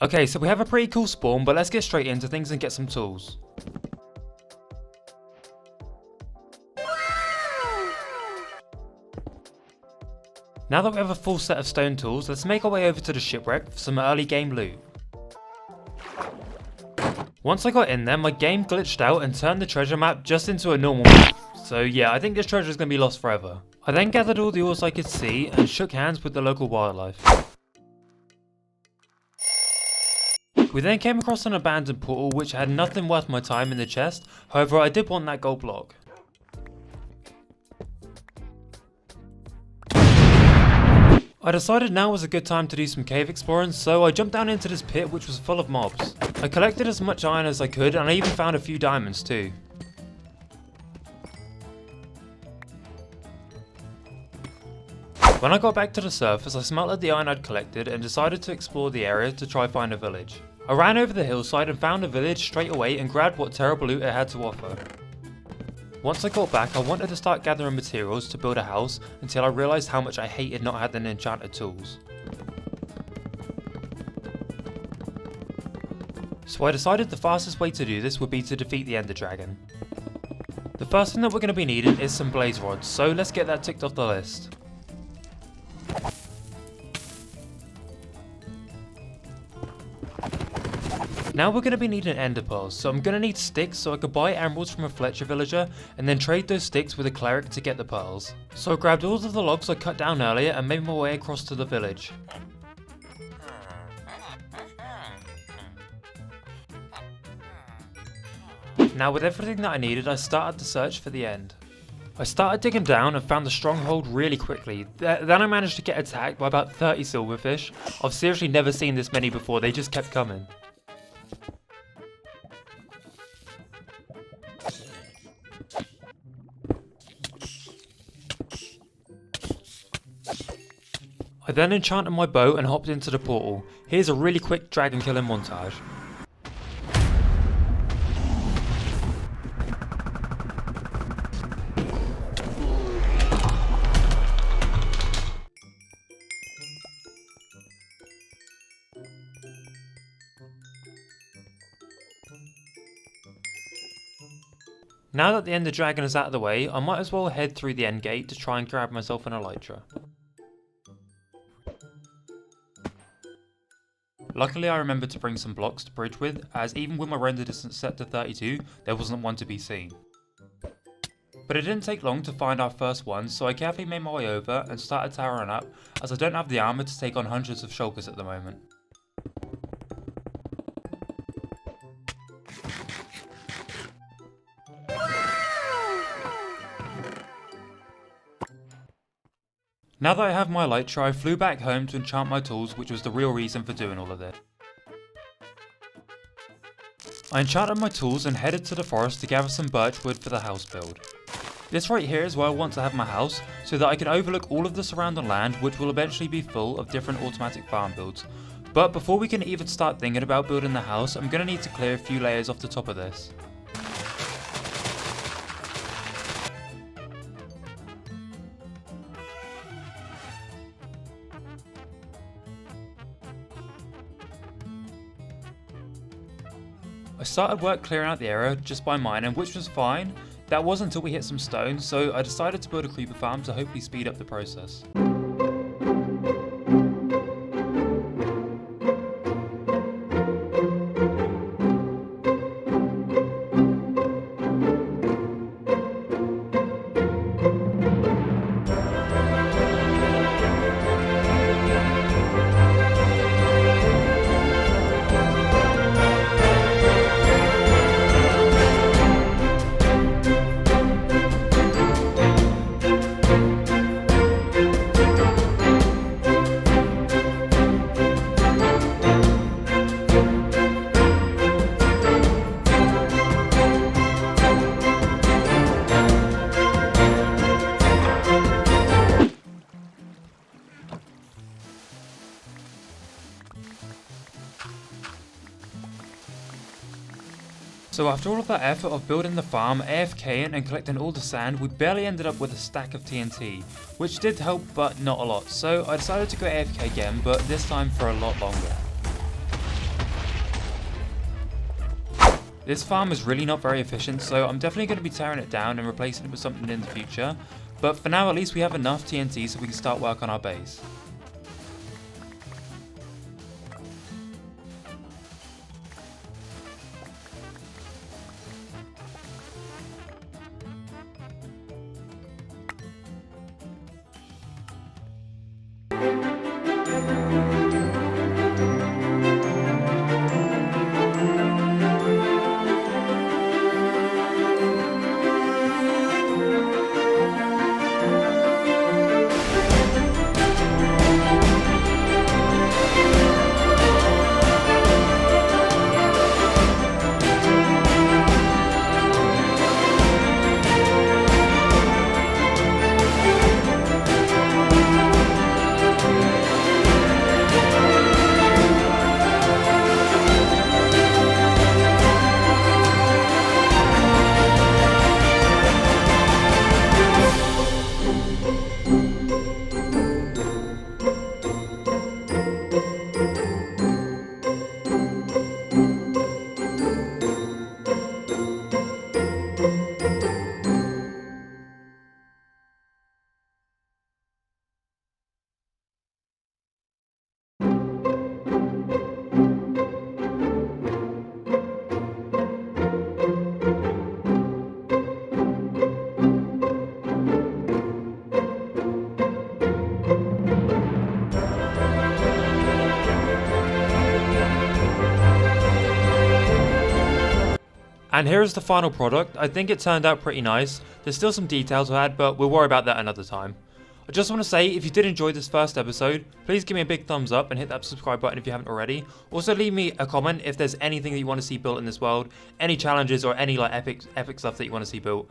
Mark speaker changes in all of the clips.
Speaker 1: Okay, so we have a pretty cool spawn, but let's get straight into things and get some tools. Now that we have a full set of stone tools, let's make our way over to the shipwreck for some early game loot. Once I got in there, my game glitched out and turned the treasure map just into a normal map. So yeah, I think this treasure is going to be lost forever. I then gathered all the ores I could see and shook hands with the local wildlife. We then came across an abandoned portal which had nothing worth my time in the chest, however I did want that gold block. I decided now was a good time to do some cave exploring, so I jumped down into this pit which was full of mobs. I collected as much iron as I could and I even found a few diamonds too. When I got back to the surface, I smelted the iron I'd collected and decided to explore the area to try find a village. I ran over the hillside and found a village straight away and grabbed what terrible loot it had to offer. Once I got back, I wanted to start gathering materials to build a house until I realised how much I hated not having enchanted tools. So I decided the fastest way to do this would be to defeat the Ender Dragon. The first thing that we're going to be needing is some blaze rods, so let's get that ticked off the list. Now we're going to be needing ender pearls, so I'm going to need sticks so I could buy emeralds from a Fletcher villager and then trade those sticks with a cleric to get the pearls. So I grabbed all of the logs I cut down earlier and made my way across to the village. Now with everything that I needed, I started the search for the end. I started digging down and found the stronghold really quickly. Then I managed to get attacked by about 30 silverfish. I've seriously never seen this many before, they just kept coming. I then enchanted my bow and hopped into the portal. Here's a really quick dragon killing montage. Now that the Ender Dragon is out of the way, I might as well head through the end gate to try and grab myself an elytra. Luckily I remembered to bring some blocks to bridge with, as even with my render distance set to 32, there wasn't one to be seen. But it didn't take long to find our first one, so I carefully made my way over and started towering up, as I don't have the armour to take on hundreds of shulkers at the moment. Now that I have my elytra, I flew back home to enchant my tools, which was the real reason for doing all of this. I enchanted my tools and headed to the forest to gather some birch wood for the house build. This right here is where I want to have my house, so that I can overlook all of the surrounding land, which will eventually be full of different automatic farm builds. But before we can even start thinking about building the house, I'm going to need to clear a few layers off the top of this. I started work clearing out the area just by mining, which was fine. That was until we hit some stone, so I decided to build a creeper farm to hopefully speed up the process. So after all of that effort of building the farm, AFKing and collecting all the sand, we barely ended up with a stack of TNT, which did help but not a lot, so I decided to go AFK again, but this time for a lot longer. This farm is really not very efficient, so I'm definitely going to be tearing it down and replacing it with something in the future. But for now, at least we have enough TNT so we can start work on our base. And here is the final product. I think it turned out pretty nice. There's still some details to add, but we'll worry about that another time. I just want to say, if you did enjoy this first episode, please give me a big thumbs up and hit that subscribe button if you haven't already. Also leave me a comment if there's anything that you want to see built in this world, any challenges or any like epic stuff that you want to see built.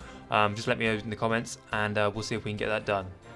Speaker 1: Just let me know in the comments and we'll see if we can get that done.